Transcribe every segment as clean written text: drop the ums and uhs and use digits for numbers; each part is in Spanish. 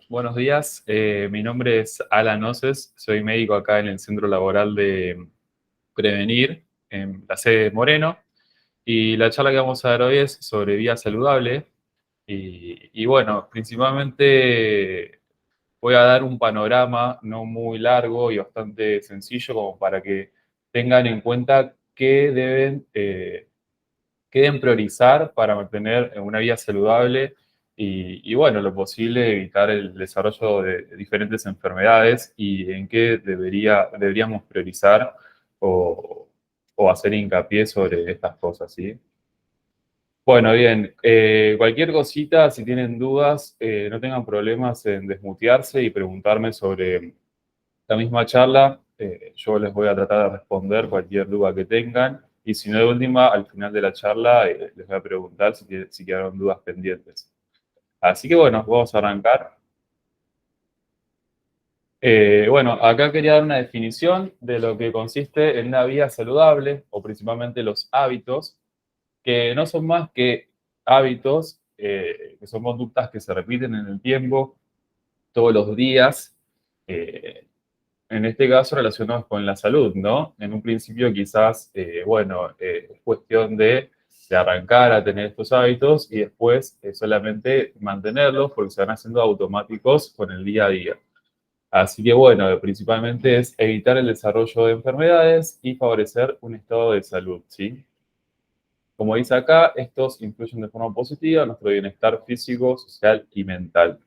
Buenos días, mi nombre es Alan Oces, soy médico acá en el Centro Laboral de Prevenir, en la sede de Moreno, y la charla que vamos a dar hoy es sobre vida saludable, y bueno, principalmente voy a dar un panorama no muy largo y bastante sencillo como para que tengan en cuenta qué deben priorizar para mantener una vida saludable y, bueno, lo posible evitar el desarrollo de diferentes enfermedades y en qué deberíamos priorizar o, o hacer hincapié sobre estas cosas, ¿sí? Bueno, bien, cualquier cosita, si tienen dudas, no tengan problemas en desmutearse y preguntarme sobre la misma charla. Yo les voy a tratar de responder cualquier duda que tengan y si no, de última, al final de la charla les voy a preguntar si quedaron dudas pendientes. Así que bueno, vamos a arrancar. Bueno, acá quería dar una definición de lo que consiste en una vida saludable o principalmente los hábitos, que no son más que hábitos, que son conductas que se repiten en el tiempo, todos los días, eh, en este caso relacionados con la salud, ¿no? En un principio quizás, bueno, es cuestión de arrancar a tener estos hábitos y después solamente mantenerlos porque se van haciendo automáticos con el día a día. Así que bueno, principalmente es evitar el desarrollo de enfermedades y favorecer un estado de salud, ¿sí? Como dice acá, estos influyen de forma positiva en nuestro bienestar físico, social y mental.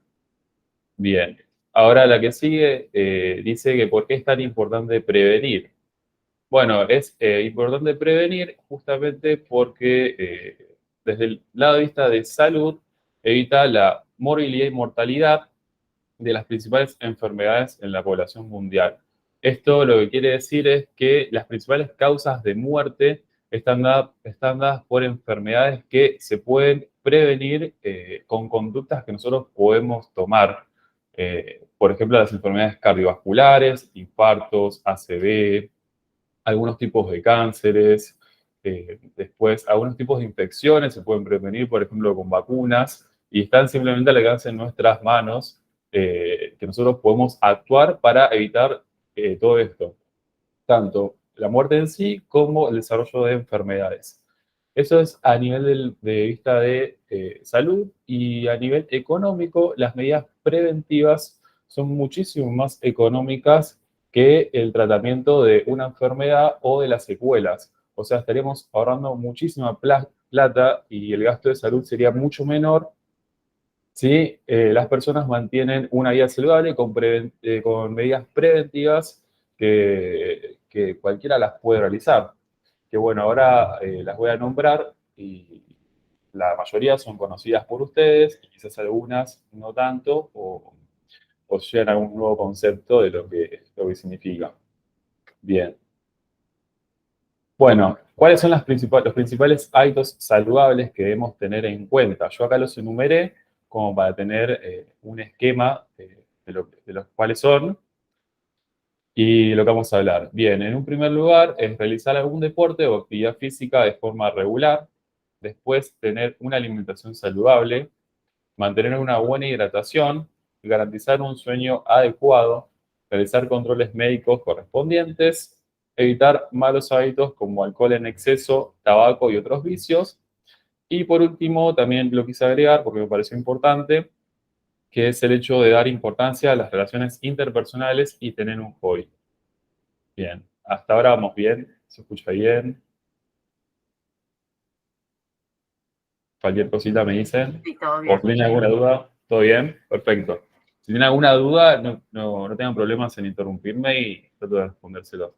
Bien, ahora la que sigue dice que por qué es tan importante prevenir. Bueno, es importante prevenir justamente porque desde el lado de vista de salud evita la morbilidad y mortalidad de las principales enfermedades en la población mundial. Esto lo que quiere decir es que las principales causas de muerte están dadas por enfermedades que se pueden prevenir con conductas que nosotros podemos tomar. Por ejemplo, las enfermedades cardiovasculares, infartos, ACV, algunos tipos de cánceres, después algunos tipos de infecciones se pueden prevenir, por ejemplo, con vacunas, y están simplemente al alcance de nuestras manos, que nosotros podemos actuar para evitar todo esto, tanto la muerte en sí como el desarrollo de enfermedades. Eso es a nivel de vista de salud y a nivel económico, las medidas preventivas son muchísimo más económicas que el tratamiento de una enfermedad o de las secuelas. O sea, estaríamos ahorrando muchísima plata y el gasto de salud sería mucho menor si las personas mantienen una vida saludable con medidas preventivas que cualquiera las puede realizar. Que bueno, ahora las voy a nombrar y la mayoría son conocidas por ustedes y quizás algunas no tanto o llegan a algún nuevo concepto de lo que significa. Bien. Bueno, ¿cuáles son los principales hábitos saludables que debemos tener en cuenta? Yo acá los enumeré como para tener un esquema de los cuales son y lo que vamos a hablar. Bien, en un primer lugar es realizar algún deporte o actividad física de forma regular, después tener una alimentación saludable, mantener una buena hidratación, garantizar un sueño adecuado, realizar controles médicos correspondientes, evitar malos hábitos como alcohol en exceso, tabaco y otros vicios. Y por último, también lo quise agregar porque me pareció importante, que es el hecho de dar importancia a las relaciones interpersonales y tener un hobby. Bien, hasta ahora vamos bien, se escucha bien. Cualquier cosita me dicen. Sí, todo O bien. si tienen alguna duda, ¿todo bien? Perfecto. Si tienen alguna duda, no tengan problemas en interrumpirme y trato de respondérselo.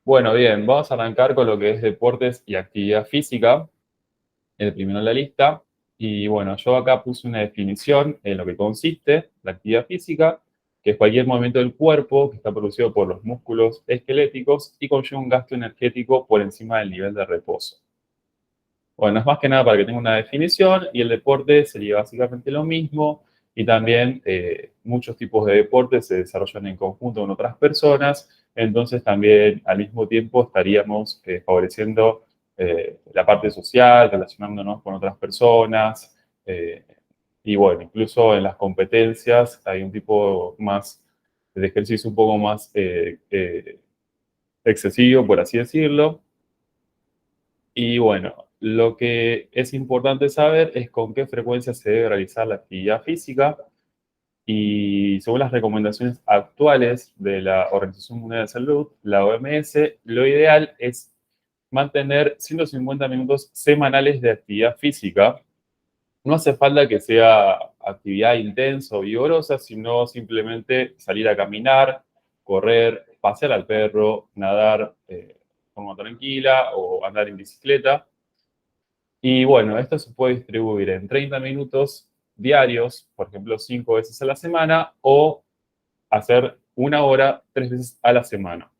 Bueno, bien, vamos a arrancar con lo que es deportes y actividad física, el primero en la lista. Y bueno, yo acá puse una definición en lo que consiste la actividad física, que es cualquier movimiento del cuerpo que está producido por los músculos esqueléticos y conlleva un gasto energético por encima del nivel de reposo. Bueno, es más que nada para que tenga una definición y el deporte sería básicamente lo mismo y también muchos tipos de deportes se desarrollan en conjunto con otras personas, entonces también al mismo tiempo estaríamos favoreciendo la parte social, relacionándonos con otras personas. Y bueno, incluso en las competencias hay un tipo más de ejercicio un poco más excesivo, por así decirlo. Y bueno, lo que es importante saber es con qué frecuencia se debe realizar la actividad física. Y según las recomendaciones actuales de la Organización Mundial de Salud, la OMS, lo ideal es mantener 150 minutos semanales de actividad física. No hace falta que sea actividad intensa o vigorosa, sino simplemente salir a caminar, correr, pasear al perro, nadar de forma tranquila o andar en bicicleta. Y bueno, esto se puede distribuir en 30 minutos diarios, por ejemplo, 5 veces a la semana, o hacer 1 hora 3 veces a la semana.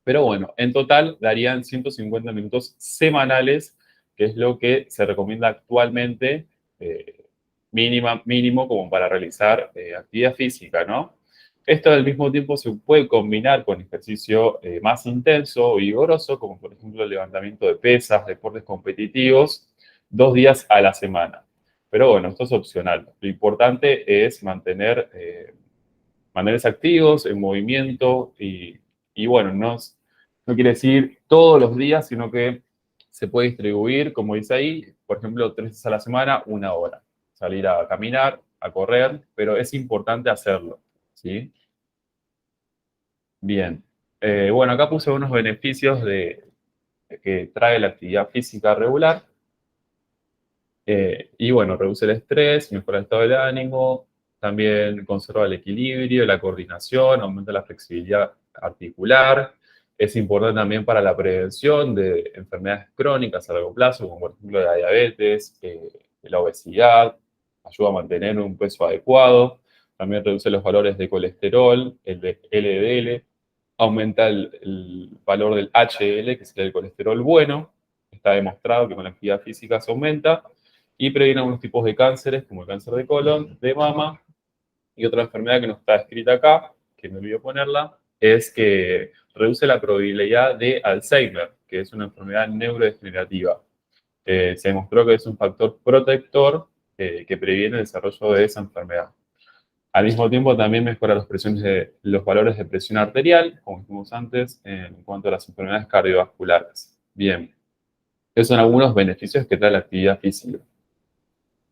Pero bueno, en total darían 150 minutos semanales, que es lo que se recomienda actualmente, eh, mínimo como para realizar actividad física, ¿no? Esto al mismo tiempo se puede combinar con ejercicio más intenso o vigoroso, como por ejemplo el levantamiento de pesas, deportes competitivos, 2 días a la semana. Pero bueno, esto es opcional. Lo importante es mantenerse activos, en movimiento y bueno, no quiere decir todos los días, sino que se puede distribuir, como dice ahí, por ejemplo, 3 veces a la semana, 1 hora. Salir a caminar, a correr, pero es importante hacerlo, ¿sí? Bien. Bueno, acá puse unos beneficios que trae la actividad física regular. Y bueno, reduce el estrés, mejora el estado del ánimo, también conserva el equilibrio, la coordinación, aumenta la flexibilidad articular. Es importante también para la prevención de enfermedades crónicas a largo plazo, como por ejemplo la diabetes, la obesidad, ayuda a mantener un peso adecuado. También reduce los valores de colesterol, el de LDL, aumenta el valor del HDL, que es el colesterol bueno. Está demostrado que con la actividad física se aumenta y previene algunos tipos de cánceres, como el cáncer de colon, de mama, y otra enfermedad que no está escrita acá, que me olvidé ponerla, es que reduce la probabilidad de Alzheimer, que es una enfermedad neurodegenerativa. Se demostró que es un factor protector que previene el desarrollo de esa enfermedad. Al mismo tiempo, también mejora los valores de presión arterial, como dijimos antes, en cuanto a las enfermedades cardiovasculares. Bien, esos son algunos beneficios que trae la actividad física.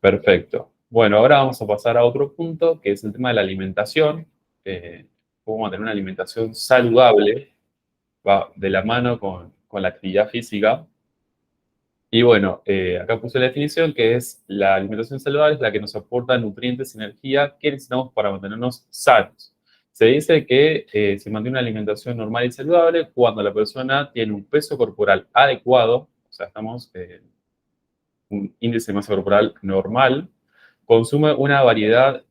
Perfecto. Bueno, ahora vamos a pasar a otro punto, que es el tema de la alimentación. Cómo mantener una alimentación saludable, va de la mano con la actividad física. Y bueno, acá puse la definición, que es la alimentación saludable es la que nos aporta nutrientes y energía que necesitamos para mantenernos sanos. Se dice que se mantiene una alimentación normal y saludable cuando la persona tiene un peso corporal adecuado, o sea, estamos un índice de masa corporal normal, consume una variedad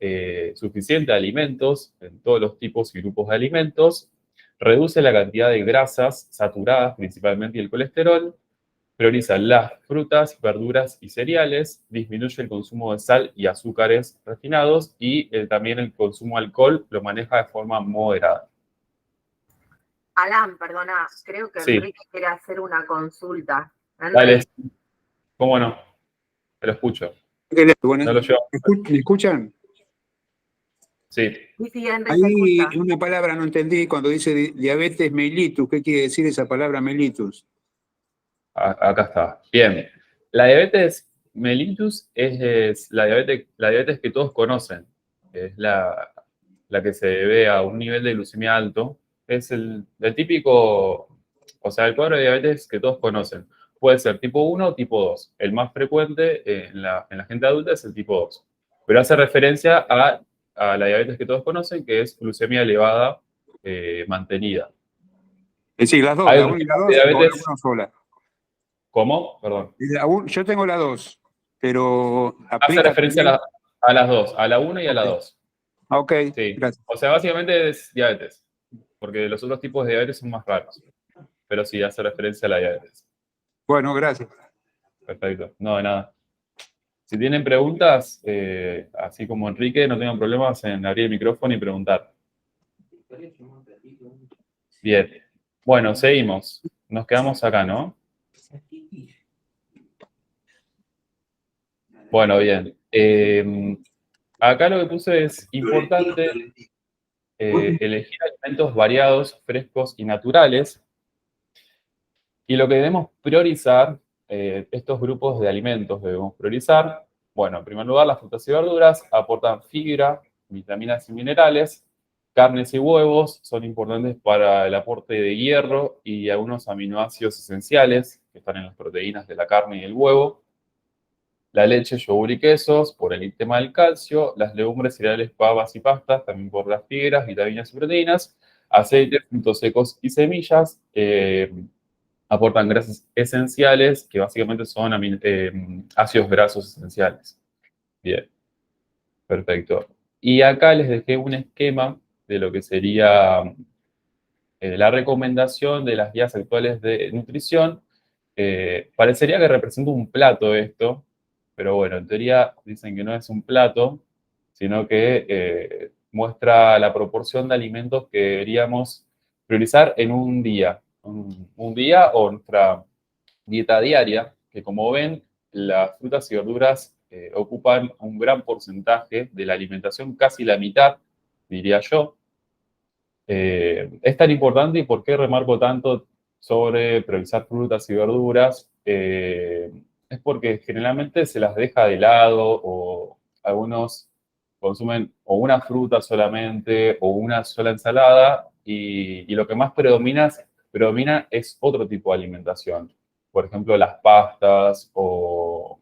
suficiente de alimentos, en todos los tipos y grupos de alimentos, reduce la cantidad de grasas saturadas, principalmente y el colesterol, prioriza las frutas, verduras y cereales, disminuye el consumo de sal y azúcares refinados y también el consumo de alcohol lo maneja de forma moderada. Alan, perdona, creo que Sí, Enrique quiere hacer una consulta. dale, Enrique, cómo no, te lo escucho. Bueno, No lo llevo. ¿me escuchan? Sí, sí, sí, Enrique se Ahí escucha. una palabra no entendí cuando dice diabetes mellitus. ¿Qué quiere decir esa palabra mellitus? acá está. Bien. La diabetes mellitus es la diabetes que todos conocen. Es la que se debe a un nivel de glucemia alto. Es el típico, o sea, el cuadro de diabetes que todos conocen. Puede ser tipo 1 o tipo 2. El más frecuente en la gente adulta es el tipo 2. Pero hace referencia a la diabetes que todos conocen, que es glucemia elevada mantenida. Es decir, las dos, Hay la otros 1 y la tipos de 2, o la diabetes. 1 sola. ¿Cómo? Perdón. Yo tengo la 2, pero Hace aplica referencia también. a las dos, a la 1 y a la Ok, 2. ok, Sí. gracias. O sea, básicamente es diabetes, porque los otros tipos de diabetes son más raros. Pero sí, hace referencia a la diabetes. Bueno, gracias. Perfecto. No, de nada. Si tienen preguntas, así como Enrique, no tengan problemas en abrir el micrófono y preguntar. Bien. Bueno, seguimos. Nos quedamos acá, ¿no? Bueno, bien. Acá lo que puse es importante elegir alimentos variados, frescos y naturales. Y lo que debemos priorizar, estos grupos de alimentos debemos priorizar, bueno, en primer lugar, las frutas y verduras aportan fibra, vitaminas y minerales. Carnes y huevos son importantes para el aporte de hierro y algunos aminoácidos esenciales que están en las proteínas de la carne y el huevo. La leche, yogur y quesos por el tema del calcio. Las legumbres, cereales, pavas y pastas también por las fibras, vitaminas y proteínas. Aceites, frutos secos y semillas. Aportan grasas esenciales, que básicamente son ácidos grasos esenciales. Bien, perfecto. Y acá les dejé un esquema de lo que sería la recomendación de las guías actuales de nutrición. Parecería que representa un plato esto, pero bueno, en teoría dicen que no es un plato, sino que muestra la proporción de alimentos que deberíamos priorizar en un día. Un día o nuestra dieta diaria, que como ven, las frutas y verduras ocupan un gran porcentaje de la alimentación, casi la mitad, diría yo. Es tan importante y por qué remarco tanto sobre priorizar frutas y verduras. Es porque generalmente se las deja de lado o algunos consumen o una fruta solamente o una sola ensalada y lo que más predomina es otro tipo de alimentación. Por ejemplo, las pastas o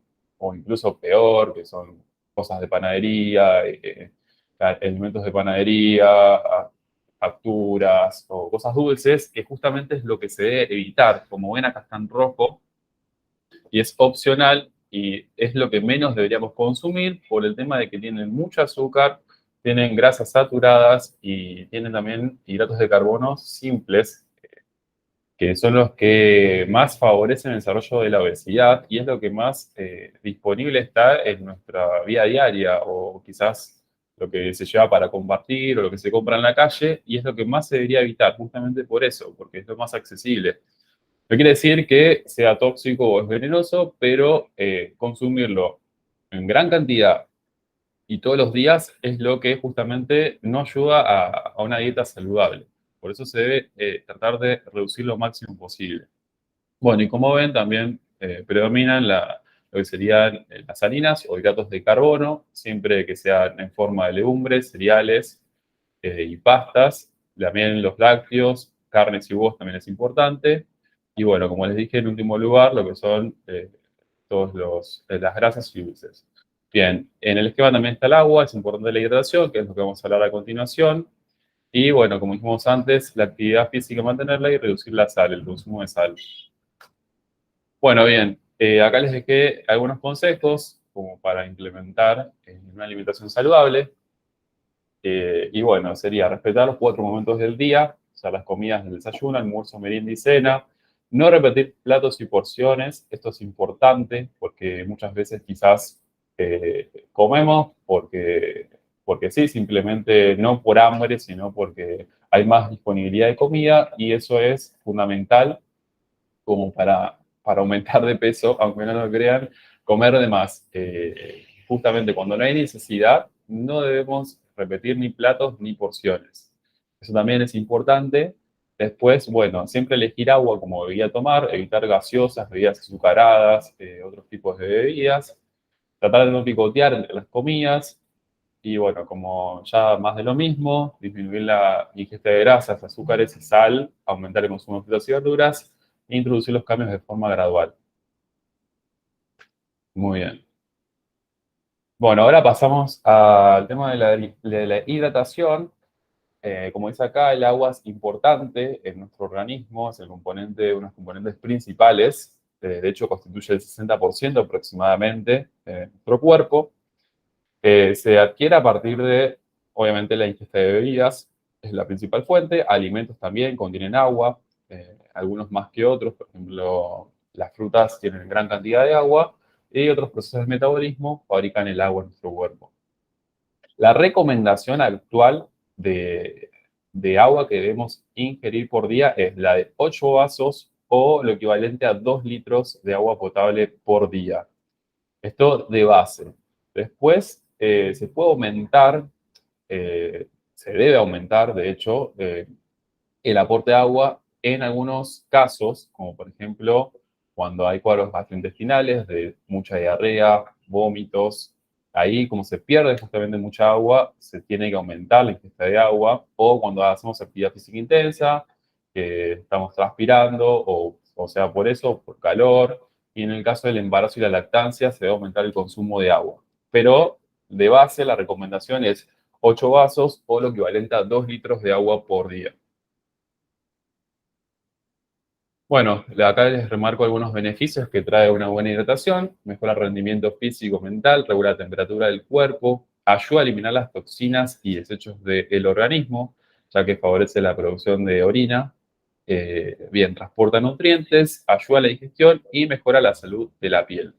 incluso peor, que son cosas de panadería, alimentos de panadería, facturas o cosas dulces, que justamente es lo que se debe evitar. Como ven, acá está en rojo y es opcional y es lo que menos deberíamos consumir por el tema de que tienen mucho azúcar, tienen grasas saturadas y tienen también hidratos de carbono simples, que son los que más favorecen el desarrollo de la obesidad y es lo que más disponible está en nuestra vida diaria o quizás lo que se lleva para compartir o lo que se compra en la calle y es lo que más se debería evitar justamente por eso, porque es lo más accesible. No quiere decir que sea tóxico o es venenoso, pero consumirlo en gran cantidad y todos los días es lo que justamente no ayuda a una dieta saludable. Por eso se debe tratar de reducir lo máximo posible. Bueno, y como ven, también predominan lo que serían las harinas o hidratos de carbono, siempre que sean en forma de legumbres, cereales y pastas. También los lácteos, carnes y huevos también es importante. Y bueno, como les dije, en último lugar, lo que son las grasas y dulces. Bien, en el esquema también está el agua, es importante la hidratación, que es lo que vamos a hablar a continuación. Y bueno, como dijimos antes, la actividad física mantenerla y reducir la sal, el consumo de sal. Bueno, bien, acá les dejé algunos consejos como para implementar una alimentación saludable. Y bueno, sería respetar los 4 momentos del día, o sea, las comidas del desayuno, almuerzo, merienda y cena. No repetir platos y porciones, esto es importante porque muchas veces quizás comemos porque sí, simplemente no por hambre, sino porque hay más disponibilidad de comida y eso es fundamental como para aumentar de peso, aunque no lo crean, comer de más. Justamente cuando no hay necesidad, no debemos repetir ni platos ni porciones. Eso también es importante. Después, bueno, siempre elegir agua como bebida a tomar, evitar gaseosas, bebidas azucaradas, otros tipos de bebidas. Tratar de no picotear entre las comidas. Y bueno, como ya más de lo mismo, disminuir la ingesta de grasas, azúcares y sal, aumentar el consumo de frutas y verduras e introducir los cambios de forma gradual. Muy bien. Bueno, ahora pasamos al tema de la hidratación. Como dice acá, el agua es importante en nuestro organismo, es uno de los componentes principales. De hecho, constituye el 60% aproximadamente de nuestro cuerpo. Se adquiere a partir de, obviamente, la ingesta de bebidas, es la principal fuente. Alimentos también contienen agua, algunos más que otros. Por ejemplo, las frutas tienen gran cantidad de agua y otros procesos de metabolismo fabrican el agua en nuestro cuerpo. La recomendación actual de agua que debemos ingerir por día es la de 8 vasos o lo equivalente a 2 litros de agua potable por día. Esto de base. Después se puede aumentar, se debe aumentar, de hecho, el aporte de agua en algunos casos, como por ejemplo cuando hay cuadros gastrointestinales de mucha diarrea, vómitos. Ahí, como se pierde justamente mucha agua, se tiene que aumentar la ingesta de agua, o cuando hacemos actividad física intensa, que estamos transpirando, o sea, por eso, por calor, y en el caso del embarazo y la lactancia, se debe aumentar el consumo de agua. Pero de base, la recomendación es 8 vasos o lo equivalente a 2 litros de agua por día. Bueno, acá les remarco algunos beneficios que trae una buena hidratación: mejora el rendimiento físico, mental, regula la temperatura del cuerpo, ayuda a eliminar las toxinas y desechos del organismo, ya que favorece la producción de orina, bien, transporta nutrientes, ayuda a la digestión y mejora la salud de la piel.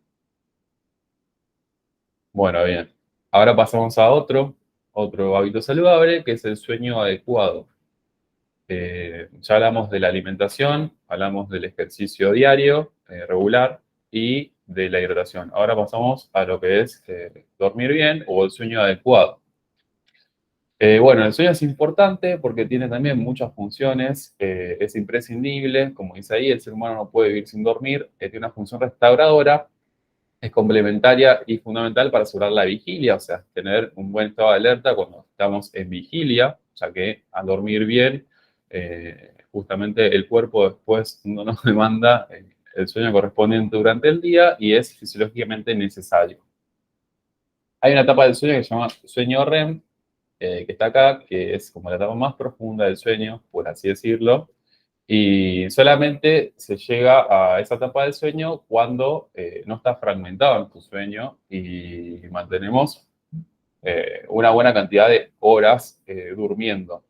Bueno, bien. Ahora pasamos a otro hábito saludable, que es el sueño adecuado. Ya hablamos de la alimentación, hablamos del ejercicio diario, regular, y de la hidratación. Ahora pasamos a lo que es dormir bien o el sueño adecuado. Bueno, el sueño es importante porque tiene también muchas funciones, es imprescindible, como dice ahí, el ser humano no puede vivir sin dormir, tiene una función restauradora, es complementaria y fundamental para asegurar la vigilia, o sea, tener un buen estado de alerta cuando estamos en vigilia, ya que al dormir bien, justamente el cuerpo después no nos demanda el sueño correspondiente durante el día y es fisiológicamente necesario. Hay una etapa del sueño que se llama sueño REM, que está acá, que es como la etapa más profunda del sueño, por así decirlo, y solamente se llega a esa etapa del sueño cuando no está fragmentado en tu sueño y mantenemos una buena cantidad de horas durmiendo.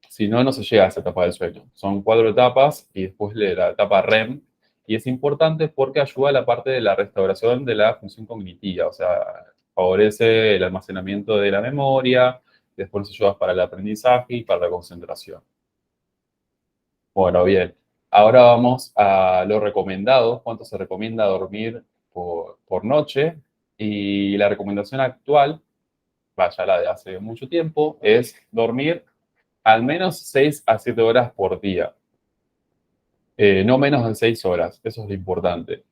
Si no, no se llega a esa etapa del sueño. Son 4 etapas y después la etapa REM. Y es importante porque ayuda a la parte de la restauración de la función cognitiva, o sea, favorece el almacenamiento de la memoria, después ayuda para el aprendizaje y para la concentración. Bueno, bien. Ahora vamos a lo recomendado, cuánto se recomienda dormir por noche. Y la recomendación actual, vaya la de hace mucho tiempo, es dormir al menos 6 a 7 horas por día. No menos de 6 horas, eso es lo importante.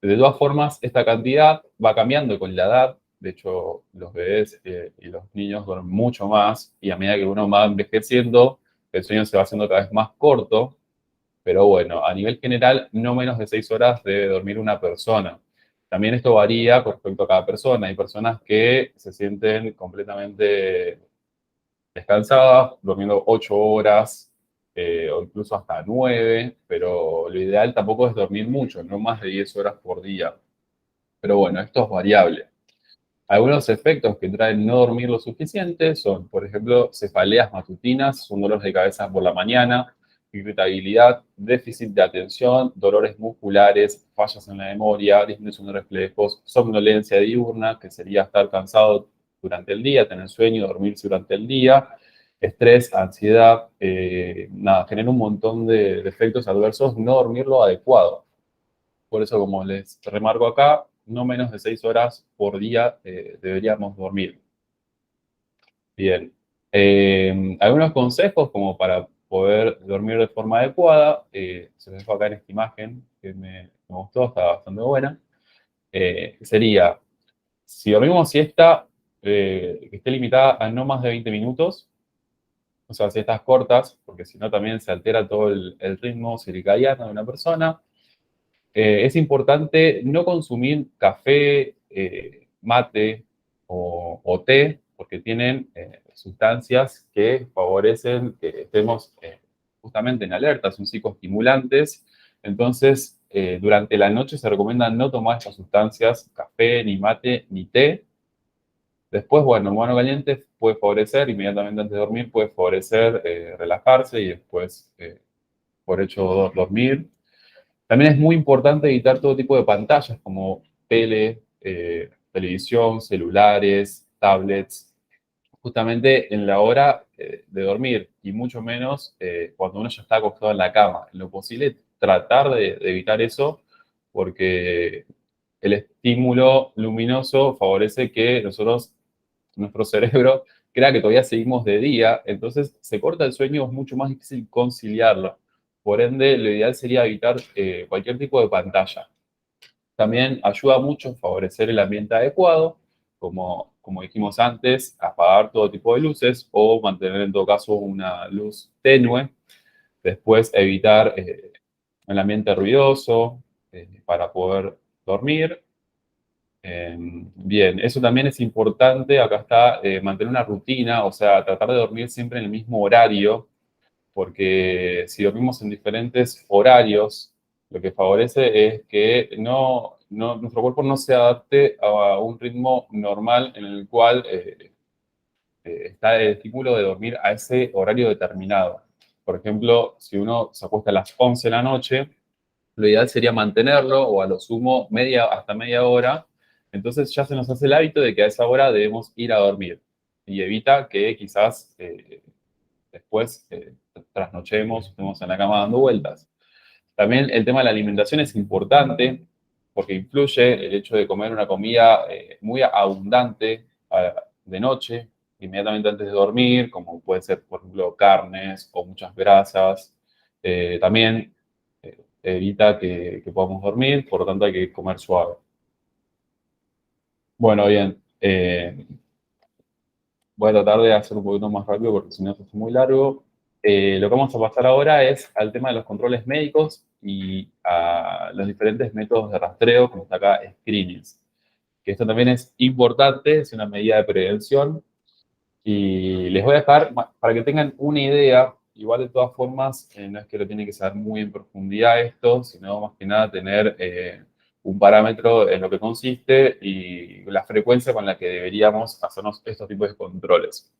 De todas formas, esta cantidad va cambiando con la edad. De hecho, los bebés y los niños duermen mucho más y a medida que uno va envejeciendo, el sueño se va haciendo cada vez más corto. Pero bueno, a nivel general, no menos de 6 horas debe dormir una persona. También esto varía con respecto a cada persona. Hay personas que se sienten completamente descansadas, durmiendo 8 horas o incluso hasta 9, pero lo ideal tampoco es dormir mucho, no más de 10 horas por día. Pero bueno, esto es variable. Algunos efectos que traen no dormir lo suficiente son, por ejemplo, cefaleas matutinas, son dolores de cabeza por la mañana, irritabilidad, déficit de atención, dolores musculares, fallas en la memoria, disminución de reflejos, somnolencia diurna, que sería estar cansado durante el día, tener sueño, dormirse durante el día, estrés, ansiedad, nada, genera un montón de efectos adversos no dormir lo adecuado. Por eso, como les remarco acá, no menos de 6 horas por día deberíamos dormir. Bien. Algunos consejos como para poder dormir de forma adecuada. Se los dejo acá en esta imagen que me gustó, está bastante buena. Sería, si dormimos siesta, que esté limitada a no más de 20 minutos. O sea, siestas cortas, porque si no también se altera todo el ritmo circadiano de una persona. Es importante no consumir café, mate o té, porque tienen sustancias que favorecen que estemos justamente en alerta, son psicoestimulantes. Entonces, durante la noche se recomienda no tomar estas sustancias, café, ni mate, ni té. Después, bueno, el mono caliente puede favorecer, inmediatamente antes de dormir, puede favorecer relajarse y después, por hecho, dormir. También es muy importante evitar todo tipo de pantallas como televisión, celulares, tablets, justamente en la hora de dormir y mucho menos cuando uno ya está acostado en la cama. En lo posible, tratar de evitar eso porque el estímulo luminoso favorece que nuestro cerebro crea que todavía seguimos de día, entonces se corta el sueño, es mucho más difícil conciliarlo. Por ende, lo ideal sería evitar cualquier tipo de pantalla. También ayuda mucho a favorecer el ambiente adecuado, como dijimos antes, apagar todo tipo de luces o mantener en todo caso una luz tenue. Después evitar el ambiente ruidoso para poder dormir. Bien, eso también es importante. Acá está mantener una rutina, o sea, tratar de dormir siempre en el mismo horario, porque si dormimos en diferentes horarios, lo que favorece es que nuestro cuerpo no se adapte a un ritmo normal en el cual está el estímulo de dormir a ese horario determinado. Por ejemplo, si uno se acuesta a las 11 de la noche, lo ideal sería mantenerlo o a lo sumo hasta media hora. Entonces ya se nos hace el hábito de que a esa hora debemos ir a dormir y evita que quizás después trasnochemos, estemos en la cama dando vueltas. También el tema de la alimentación es importante porque influye el hecho de comer una comida muy abundante de noche, inmediatamente antes de dormir, como puede ser, por ejemplo, carnes o muchas grasas. También evita que podamos dormir, por lo tanto hay que comer suave. Bueno, bien. Voy a tratar de hacer un poquito más rápido porque si no se hace muy largo. Lo que vamos a pasar ahora es al tema de los controles médicos y a los diferentes métodos de rastreo, como está acá, screenings. Que esto también es importante, es una medida de prevención. Y les voy a dejar, para que tengan una idea, igual de todas formas, no es que lo tienen que saber muy en profundidad esto, sino más que nada tener un parámetro en lo que consiste y la frecuencia con la que deberíamos hacernos estos tipos de controles.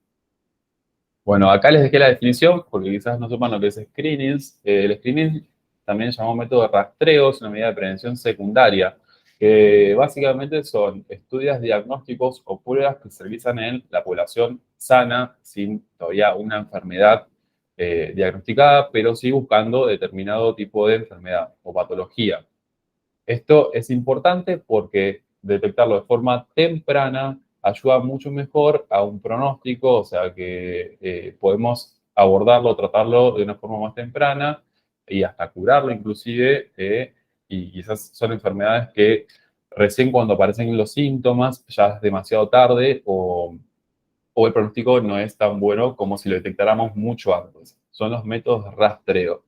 Bueno, acá les dejé la definición, porque quizás no sepan lo que es screenings. El screening, también llamado método de rastreo, es una medida de prevención secundaria, que básicamente son estudios diagnósticos o pruebas que se realizan en la población sana, sin todavía una enfermedad diagnosticada, pero sí buscando determinado tipo de enfermedad o patología. Esto es importante porque detectarlo de forma temprana ayuda mucho mejor a un pronóstico, o sea que podemos abordarlo, tratarlo de una forma más temprana y hasta curarlo inclusive, y quizás son enfermedades que recién cuando aparecen los síntomas ya es demasiado tarde o el pronóstico no es tan bueno como si lo detectáramos mucho antes. Son los métodos de rastreo.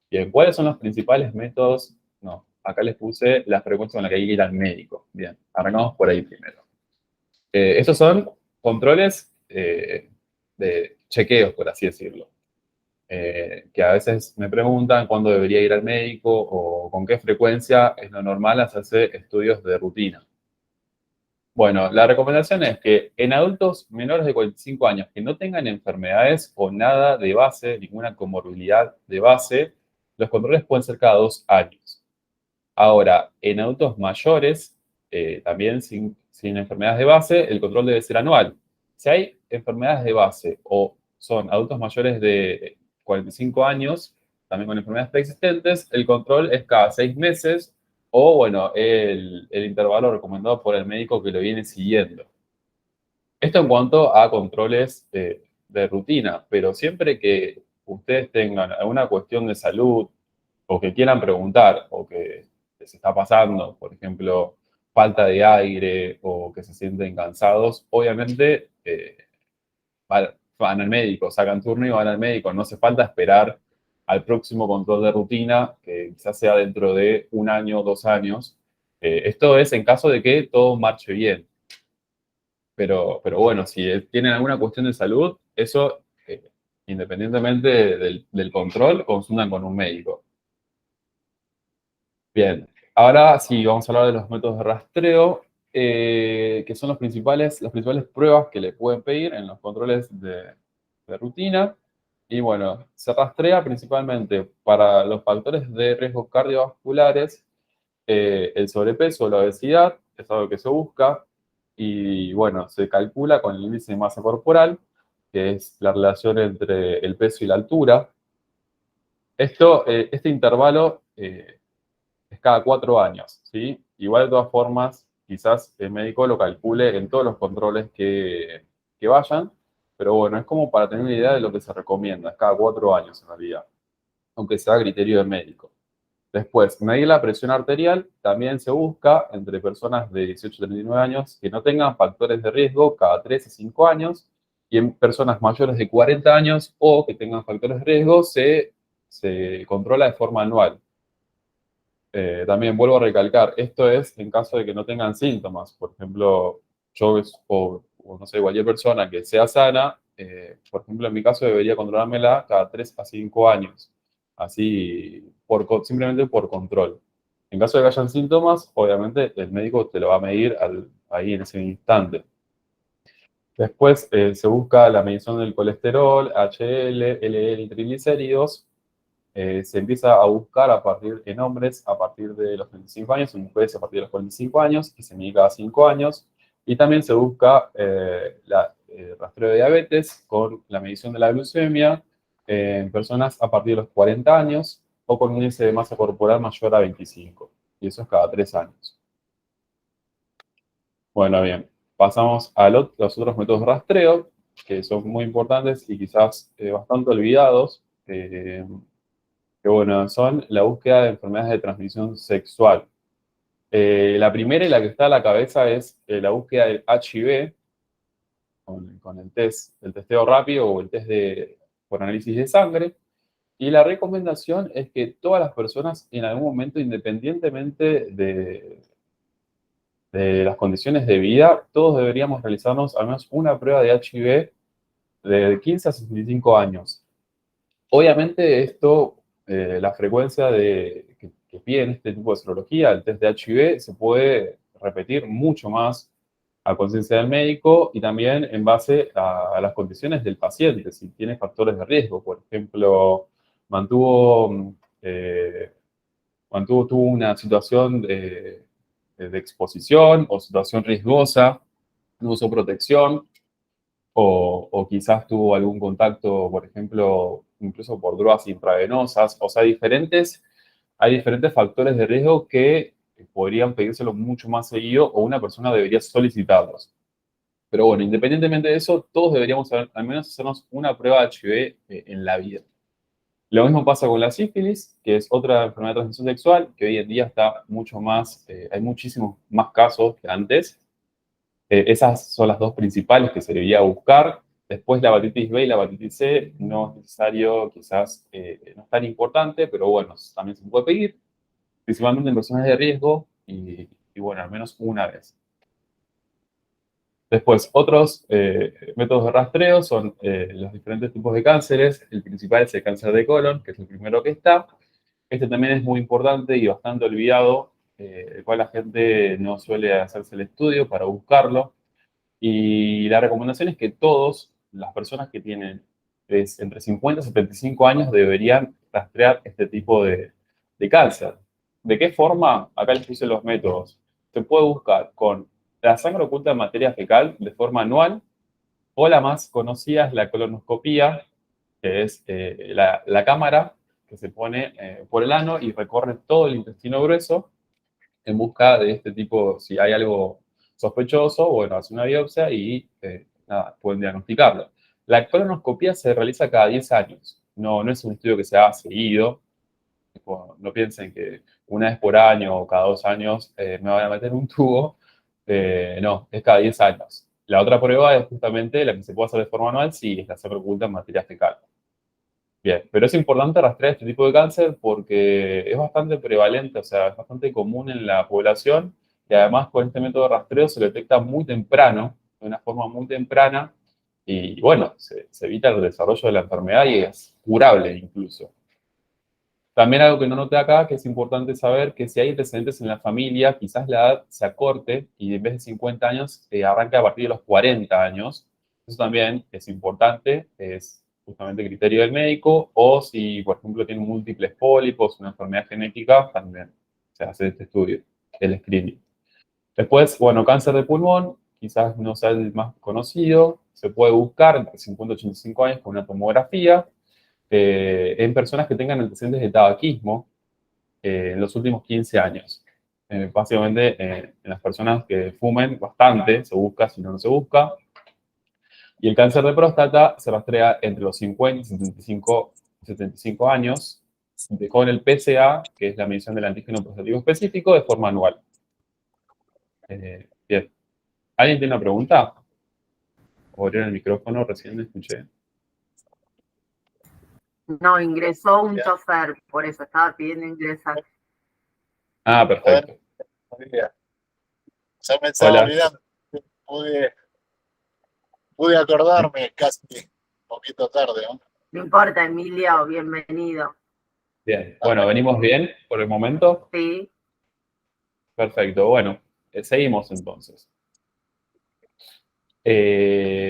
Bien, ¿cuáles son los principales métodos? No, acá les puse la frecuencia con la que hay que ir al médico. Bien, arrancamos por ahí primero. Estos son controles de chequeos, por así decirlo. Que a veces me preguntan cuándo debería ir al médico o con qué frecuencia es lo normal hacerse estudios de rutina. Bueno, la recomendación es que en adultos menores de 45 años que no tengan enfermedades o nada de base, ninguna comorbilidad de base, los controles pueden ser cada 2 años. Ahora, en adultos mayores, también sin enfermedades de base, el control debe ser anual. Si hay enfermedades de base o son adultos mayores de 45 años, también con enfermedades preexistentes, el control es cada 6 meses o, bueno, el intervalo recomendado por el médico que lo viene siguiendo. Esto en cuanto a controles de rutina, pero siempre que ustedes tengan alguna cuestión de salud o que quieran preguntar o que les está pasando, por ejemplo, falta de aire o que se sienten cansados, obviamente van al médico, sacan turno y van al médico. No hace falta esperar al próximo control de rutina, que quizás sea dentro de 1 año o 2 años. Esto es en caso de que todo marche bien. Pero bueno, si tienen alguna cuestión de salud, eso, independientemente del control, consultan con un médico. Bien, ahora sí, vamos a hablar de los métodos de rastreo, que son las principales pruebas que le pueden pedir en los controles de rutina. Y bueno, se rastrea principalmente para los factores de riesgo cardiovasculares, el sobrepeso o la obesidad, es algo que se busca. Y bueno, se calcula con el índice de masa corporal, que es la relación entre el peso y la altura. Este intervalo es cada 4 años, ¿sí? Igual de todas formas, quizás el médico lo calcule en todos los controles que vayan, pero bueno, es como para tener una idea de lo que se recomienda, es cada 4 años en realidad, aunque sea a criterio del médico. Después, medir la presión arterial también se busca entre personas de 18 a 39 años que no tengan factores de riesgo cada 3 a 5 años y en personas mayores de 40 años o que tengan factores de riesgo se controla de forma anual. También vuelvo a recalcar, esto es en caso de que no tengan síntomas. Por ejemplo, yo o no sé, cualquier persona que sea sana, por ejemplo, en mi caso debería controlármela cada 3 a 5 años. Así, simplemente por control. En caso de que hayan síntomas, obviamente el médico te lo va a medir ahí en ese instante. Después se busca la medición del colesterol, HDL, LDL y triglicéridos. Se empieza a buscar en hombres a partir de los 35 años, en mujeres a partir de los 45 años, y se mide cada 5 años. Y también se busca rastreo de diabetes con la medición de la glucemia en personas a partir de los 40 años o con un índice de masa corporal mayor a 25. Y eso es cada 3 años. Bueno, bien. Pasamos a los otros métodos de rastreo, que son muy importantes y quizás bastante olvidados. Que bueno, son la búsqueda de enfermedades de transmisión sexual. La primera y la que está a la cabeza es la búsqueda del HIV con el testeo rápido o el test por análisis de sangre. Y la recomendación es que todas las personas en algún momento, independientemente de las condiciones de vida, todos deberíamos realizarnos al menos una prueba de HIV de 15 a 65 años. Obviamente esto, la frecuencia que piden este tipo de serología, el test de HIV, se puede repetir mucho más a conciencia del médico y también en base a las condiciones del paciente, si tiene factores de riesgo. Por ejemplo, eh, tuvo una situación de exposición o situación riesgosa, no usó protección, o quizás tuvo algún contacto, por ejemplo, incluso por drogas intravenosas. O sea, hay diferentes factores de riesgo que podrían pedírselo mucho más seguido o una persona debería solicitarlos. Pero bueno, independientemente de eso, todos deberíamos al menos hacernos una prueba de HIV en la vida. Lo mismo pasa con la sífilis, que es otra enfermedad de transmisión sexual, que hoy en día está mucho más, hay muchísimos más casos que antes. Esas son las dos principales que se debería buscar. Después la hepatitis B y la hepatitis C no es necesario, quizás no es tan importante, pero bueno, también se puede pedir, principalmente en personas de riesgo y bueno, al menos una vez. Después, otros métodos de rastreo son los diferentes tipos de cánceres. El principal es el cáncer de colon, que es el primero que está. Este también es muy importante y bastante olvidado, el cual la gente no suele hacerse el estudio para buscarlo. Y la recomendación es que todas las personas que tienen entre 50 y 75 años deberían rastrear este tipo de cáncer. ¿De qué forma? Acá les puse los métodos. Se puede buscar con la sangre oculta en materia fecal de forma anual, o la más conocida es la colonoscopía, que es la cámara que se pone por el ano y recorre todo el intestino grueso en busca de este tipo, si hay algo sospechoso, bueno, hace una biopsia y nada, pueden diagnosticarlo. La colonoscopia se realiza cada 10 años, no es un estudio que se haga seguido. No piensen que una vez por año o cada 2 años me van a meter un tubo. No, es cada 10 años. La otra prueba es justamente la que se puede hacer de forma anual, si es la sangre oculta en materia fecal. Bien, pero es importante rastrear este tipo de cáncer porque es bastante prevalente, o sea, es bastante común en la población y además con este método de rastreo se lo detecta muy temprano, de una forma muy temprana y bueno, se evita el desarrollo de la enfermedad y es curable incluso. También algo que no noté acá, que es importante saber que si hay antecedentes en la familia, quizás la edad se acorte y en vez de 50 años arranque a partir de los 40 años. Eso también es importante, es justamente criterio del médico, o si, por ejemplo, tiene múltiples pólipos, una enfermedad genética, también se hace este estudio, el screening. Después, bueno, cáncer de pulmón, quizás no sea el más conocido, se puede buscar entre 50 y 85 años con una tomografía, en personas que tengan antecedentes de tabaquismo, en los últimos 15 años. Básicamente, en las personas que fumen bastante, se busca, si no, no se busca. Y el cáncer de próstata se rastrea entre los 50 y 75 años, con el PSA, que es la medición del antígeno prostativo específico, de forma anual. Bien. ¿Alguien tiene una pregunta? O abrieron el micrófono, recién me escuché. No, ingresó un Bien. chofer, por eso estaba pidiendo ingresar. Ah, perfecto. Ya me estaba Hola. olvidando. Pude acordarme casi un poquito tarde, ¿no? No importa, Emilio, bienvenido. Bien. Bueno, ¿venimos bien por el momento? Sí, Perfecto. Bueno, seguimos entonces.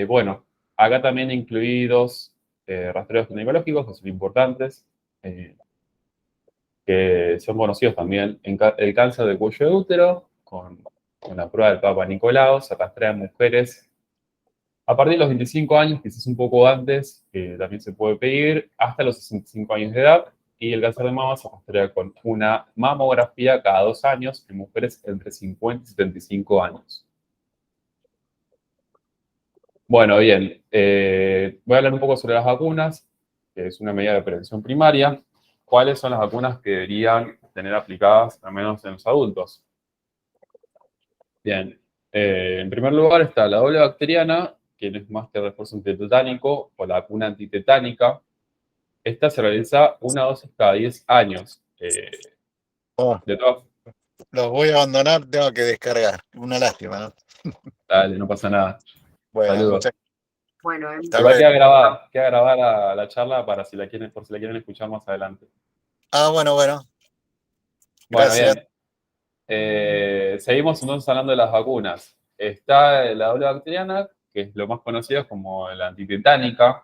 Bueno, acá también incluidos rastreos ginecológicos que son importantes, que son conocidos también. El cáncer de cuello de útero, con la prueba del Papa Nicolau, se rastrea en mujeres a partir de los 25 años, quizás un poco antes, también se puede pedir, hasta los 65 años de edad. Y el cáncer de mama se rastrea con una mamografía cada 2 años en mujeres entre 50 y 75 años. Bueno, bien. Voy a hablar un poco sobre las vacunas, que es una medida de prevención primaria. ¿Cuáles son las vacunas que deberían tener aplicadas, al menos en los adultos? Bien. En primer lugar está la doble bacteriana, que no es más que el refuerzo antitetánico, o la vacuna antitetánica. Esta se realiza una dosis cada 10 años. Oh, De todas, los voy a abandonar, tengo que descargar. Una lástima, ¿no? dale, no pasa nada. Bueno, Saludos. bueno, Tal Igual vez. queda grabada la charla para si la quieren, por si la quieren escuchar más adelante. Bueno. Bueno, Gracias. bien. Seguimos entonces hablando de las vacunas. Está la doble bacteriana, que es lo más conocido como la antitetánica.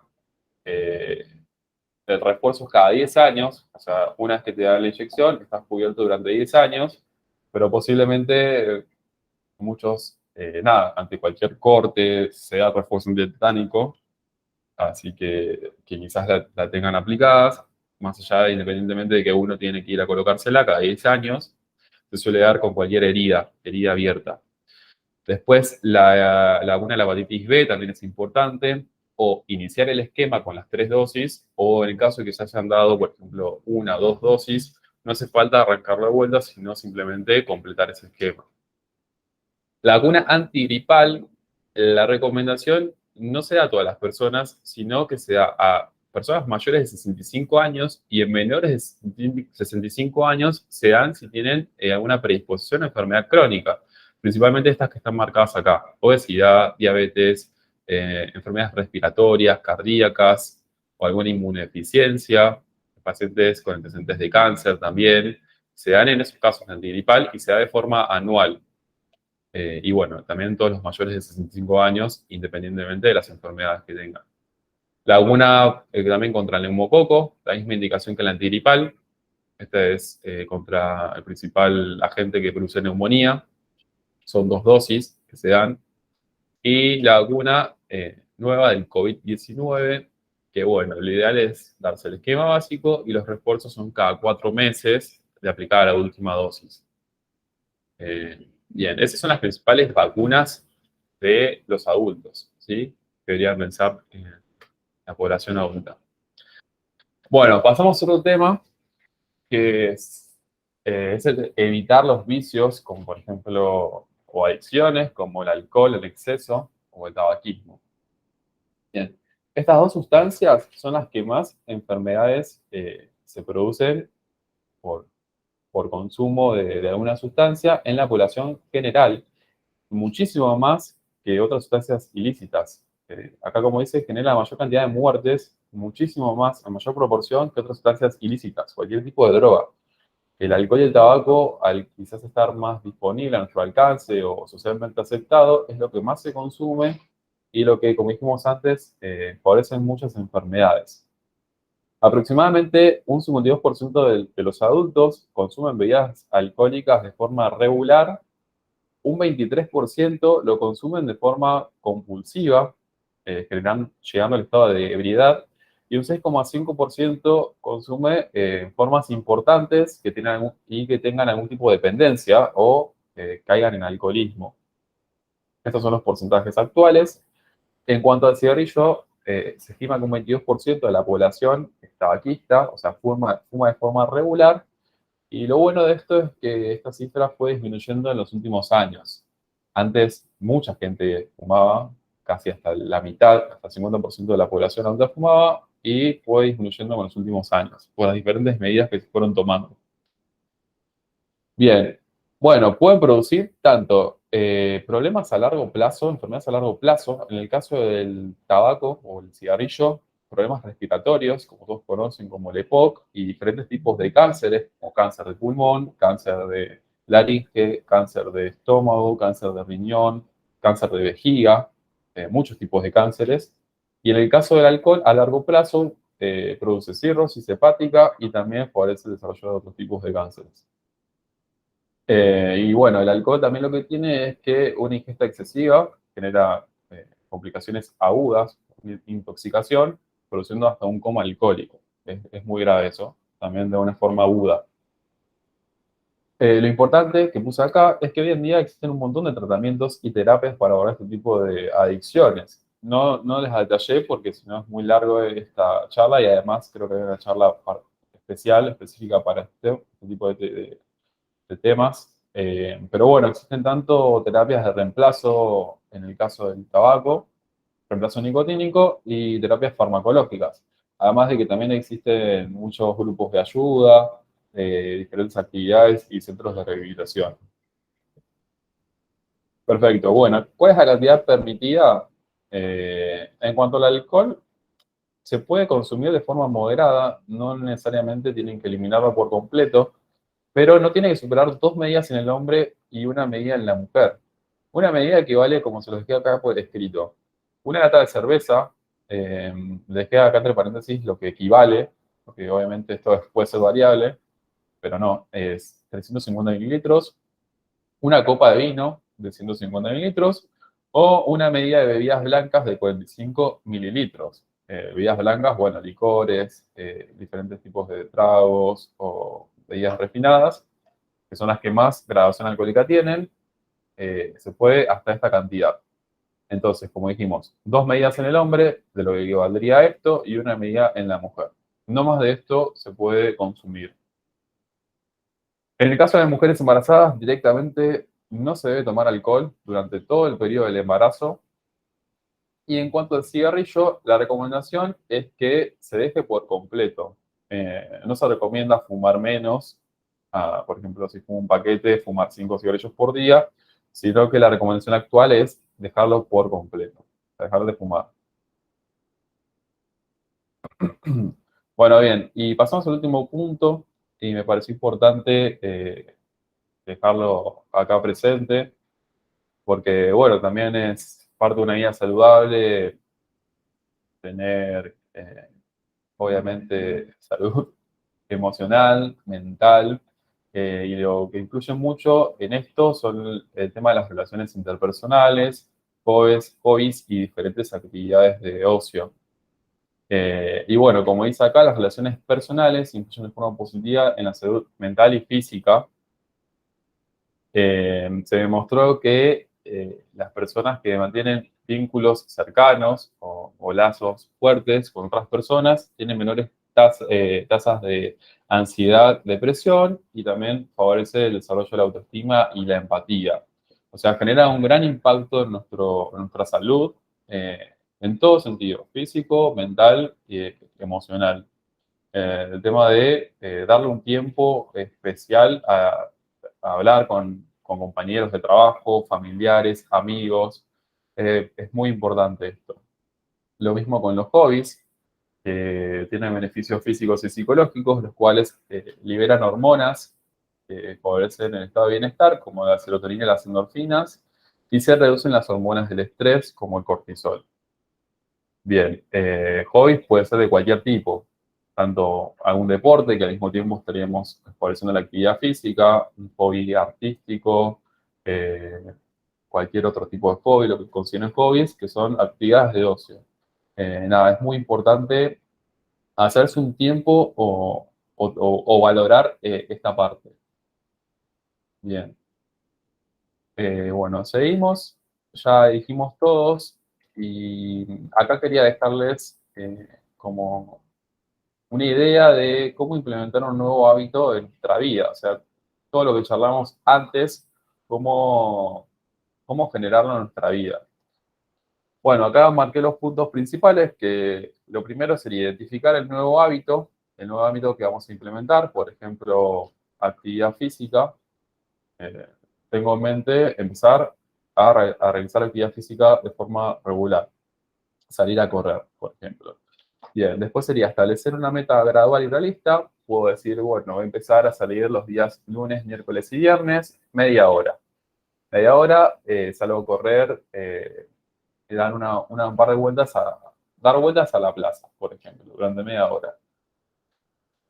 El refuerzo es cada 10 años, o sea, una vez que te dan la inyección, estás cubierto durante 10 años, pero posiblemente muchos, ante cualquier corte, sea refuerzo antitetánico, así que quizás la tengan aplicadas, más allá, independientemente de que uno tiene que ir a colocársela cada 10 años, se suele dar con cualquier herida abierta. Después, la vacuna de la hepatitis B también es importante, o iniciar el esquema con las 3 dosis, o en el caso de que se hayan dado, por ejemplo, 1 o 2 dosis, no hace falta arrancar la vuelta, sino simplemente completar ese esquema. La vacuna antigripal, la recomendación no se da a todas las personas, sino que se da a personas mayores de 65 años y en menores de 65 años se dan si tienen alguna predisposición a enfermedad crónica, principalmente estas que están marcadas acá: obesidad, diabetes, enfermedades respiratorias, cardíacas o alguna inmunodeficiencia, pacientes con antecedentes de cáncer también. Se dan en esos casos de antigripal y se da de forma anual. Y bueno, también todos los mayores de 65 años, independientemente de las enfermedades que tengan. La vacuna también contra el neumococo, la misma indicación que la antigripal. Esta es contra el principal agente que produce neumonía. Son 2 dosis que se dan. Y la vacuna nueva del COVID-19, que bueno, lo ideal es darse el esquema básico y los refuerzos son cada 4 meses de aplicar la última dosis. Bien, esas son las principales vacunas de los adultos, ¿sí? Deberían pensar en la población adulta. Bueno, pasamos a otro tema, que es evitar los vicios, como por ejemplo, o adicciones, como el alcohol en exceso o el tabaquismo. Bien, estas dos sustancias son las que más enfermedades se producen por, por consumo de alguna sustancia en la población general, muchísimo más que otras sustancias ilícitas. Acá, como dice, genera la mayor cantidad de muertes, muchísimo más, en mayor proporción que otras sustancias ilícitas, cualquier tipo de droga. El alcohol y el tabaco, al quizás estar más disponible a nuestro alcance o socialmente aceptado, es lo que más se consume y lo que, como dijimos antes, favorecen muchas enfermedades. Aproximadamente un 52% de los adultos consumen bebidas alcohólicas de forma regular, un 23% lo consumen de forma compulsiva, llegando al estado de ebriedad, y un 6,5% consume formas importantes que tengan algún tipo de dependencia o caigan en alcoholismo. Estos son los porcentajes actuales. En cuanto al cigarrillo, se estima que un 22% de la población es tabaquista, o sea, fuma de forma regular, y lo bueno de esto es que esta cifra fue disminuyendo en los últimos años. Antes, mucha gente fumaba, casi hasta la mitad, hasta el 50% de la población adulta fumaba, y fue disminuyendo en los últimos años, por las diferentes medidas que se fueron tomando. Bien, bueno, pueden producir tanto problemas a largo plazo, enfermedades a largo plazo, en el caso del tabaco o el cigarrillo, problemas respiratorios, como todos conocen como el EPOC, y diferentes tipos de cánceres, como cáncer de pulmón, cáncer de laringe, cáncer de estómago, cáncer de riñón, cáncer de vejiga, muchos tipos de cánceres. Y en el caso del alcohol, a largo plazo, produce cirrosis hepática y también favorece el desarrollo de otros tipos de cánceres. Y bueno, el alcohol también lo que tiene es que una ingesta excesiva genera complicaciones agudas, intoxicación, produciendo hasta un coma alcohólico. Es muy grave eso, también de una forma aguda. Lo importante que puse acá es que hoy en día existen un montón de tratamientos y terapias para abordar este tipo de adicciones. No les detallé porque si no es muy largo esta charla y además creo que hay una charla específica para este tipo de temas. Pero bueno, existen tanto terapias de reemplazo en el caso del tabaco, reemplazo nicotínico y terapias farmacológicas. Además de que también existen muchos grupos de ayuda, diferentes actividades y centros de rehabilitación. Perfecto. Bueno, ¿cuál es la cantidad permitida? En cuanto al alcohol, se puede consumir de forma moderada, no necesariamente tienen que eliminarlo por completo, pero no tiene que superar 2 medidas en el hombre y una medida en la mujer. Una medida equivale, como se los dejé acá por escrito, una lata de cerveza, dejé acá entre paréntesis lo que equivale, porque obviamente esto puede ser variable, pero no, es 350 mililitros, una copa de vino de 150 mililitros o una medida de bebidas blancas de 45 mililitros. Bebidas blancas, bueno, licores, diferentes tipos de tragos o bebidas refinadas, que son las que más graduación alcohólica tienen, se puede hasta esta cantidad. Entonces, como dijimos, 2 medidas en el hombre, de lo que equivaldría a esto, y una medida en la mujer. No más de esto se puede consumir. En el caso de mujeres embarazadas, directamente no se debe tomar alcohol durante todo el periodo del embarazo. Y en cuanto al cigarrillo, la recomendación es que se deje por completo. No se recomienda fumar menos, por ejemplo, si fuma un paquete, fumar 5 cigarrillos por día, sino que la recomendación actual es dejarlo por completo, dejar de fumar. Bueno, bien, y pasamos al último punto, y me pareció importante dejarlo acá presente, porque, bueno, también es parte de una vida saludable tener, obviamente, salud emocional, mental, y lo que influye mucho en esto son el tema de las relaciones interpersonales, hobbies y diferentes actividades de ocio. Y bueno, como dice acá, las relaciones personales influyen de forma positiva en la salud mental y física. Se demostró que las personas que mantienen vínculos cercanos o lazos fuertes con otras personas tienen menores tasas de ansiedad, depresión y también favorece el desarrollo de la autoestima y la empatía. O sea, genera un gran impacto en nuestra salud en todo sentido, físico, mental y emocional. El tema de darle un tiempo especial a hablar con compañeros de trabajo, familiares, amigos. Es muy importante esto. Lo mismo con los hobbies, que tienen beneficios físicos y psicológicos, los cuales liberan hormonas que favorecen el estado de bienestar, como la serotonina y las endorfinas, y se reducen las hormonas del estrés, como el cortisol. Bien, hobbies puede ser de cualquier tipo, tanto algún deporte que al mismo tiempo estaríamos favoreciendo la actividad física, un hobby artístico, cualquier otro tipo de hobby, lo que consideren hobbies, que son actividades de ocio. Nada, es muy importante hacerse un tiempo o valorar esta parte. Bien. Bueno, seguimos. Ya dijimos todos. Y acá quería dejarles como una idea de cómo implementar un nuevo hábito en nuestra vida. O sea, todo lo que charlamos antes, cómo generarlo en nuestra vida. Bueno, acá marqué los puntos principales, que lo primero sería identificar el nuevo hábito que vamos a implementar, por ejemplo, actividad física. Eh, Tengo en mente empezar a realizar actividad física de forma regular, salir a correr, por ejemplo. Bien, después sería establecer una meta gradual y realista. Puedo decir, bueno, voy a empezar a salir los días lunes, miércoles y viernes, media hora. Media hora, salgo a correr, y dan un par de vueltas dar vueltas a la plaza, por ejemplo, durante media hora.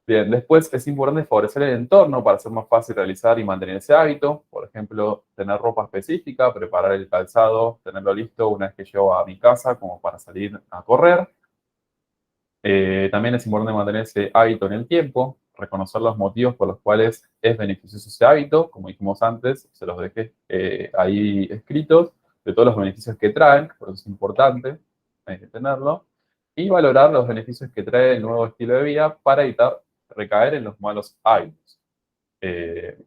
Bien, después es importante favorecer el entorno para hacer más fácil realizar y mantener ese hábito. Por ejemplo, tener ropa específica, preparar el calzado, tenerlo listo una vez que llego a mi casa como para salir a correr. También es importante mantener ese hábito en el tiempo, reconocer los motivos por los cuales es beneficioso ese hábito, como dijimos antes, se los dejé ahí escritos, de todos los beneficios que traen, por eso es importante tenerlo, y valorar los beneficios que trae el nuevo estilo de vida para evitar recaer en los malos hábitos.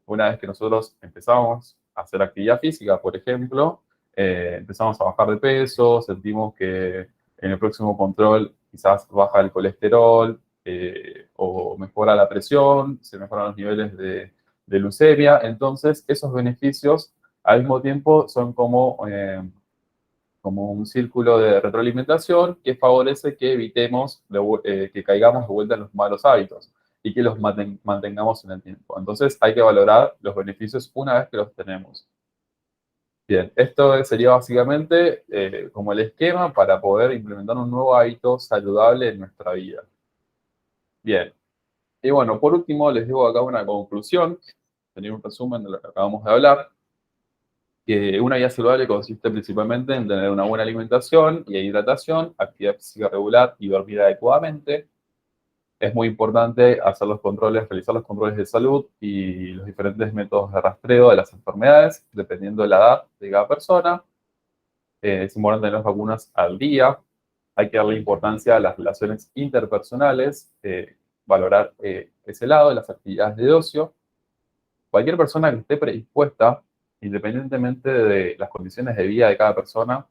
Una vez que nosotros empezamos a hacer actividad física, por ejemplo, empezamos a bajar de peso, sentimos que en el próximo control quizás baja el colesterol o mejora la presión, se mejoran los niveles de glucemia. Entonces, esos beneficios al mismo tiempo son como un círculo de retroalimentación que favorece que evitemos que caigamos de vuelta en los malos hábitos y que los mantengamos en el tiempo. Entonces hay que valorar los beneficios una vez que los tenemos. Bien, esto sería básicamente como el esquema para poder implementar un nuevo hábito saludable en nuestra vida. Bien, y bueno, por último les digo acá una conclusión, tener un resumen de lo que acabamos de hablar. Que una vida saludable consiste principalmente en tener una buena alimentación y hidratación, actividad física regular y dormir adecuadamente. Es muy importante hacer los controles, realizar los controles de salud y los diferentes métodos de rastreo de las enfermedades, dependiendo de la edad de cada persona. Es importante tener las vacunas al día. Hay que darle importancia a las relaciones interpersonales, valorar ese lado de las actividades de ocio. Cualquier persona que esté predispuesta, independientemente de las condiciones de vida de cada persona,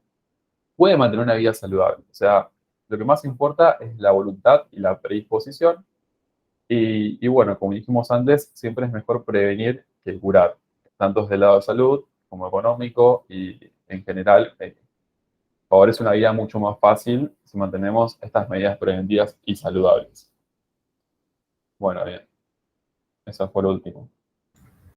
puede mantener una vida saludable. O sea, lo que más importa es la voluntad y la predisposición. Y bueno, como dijimos antes, siempre es mejor prevenir que curar, tanto desde el lado de salud como económico y en general favorece una vida mucho más fácil si mantenemos estas medidas preventivas y saludables. Bueno, bien, eso fue lo último.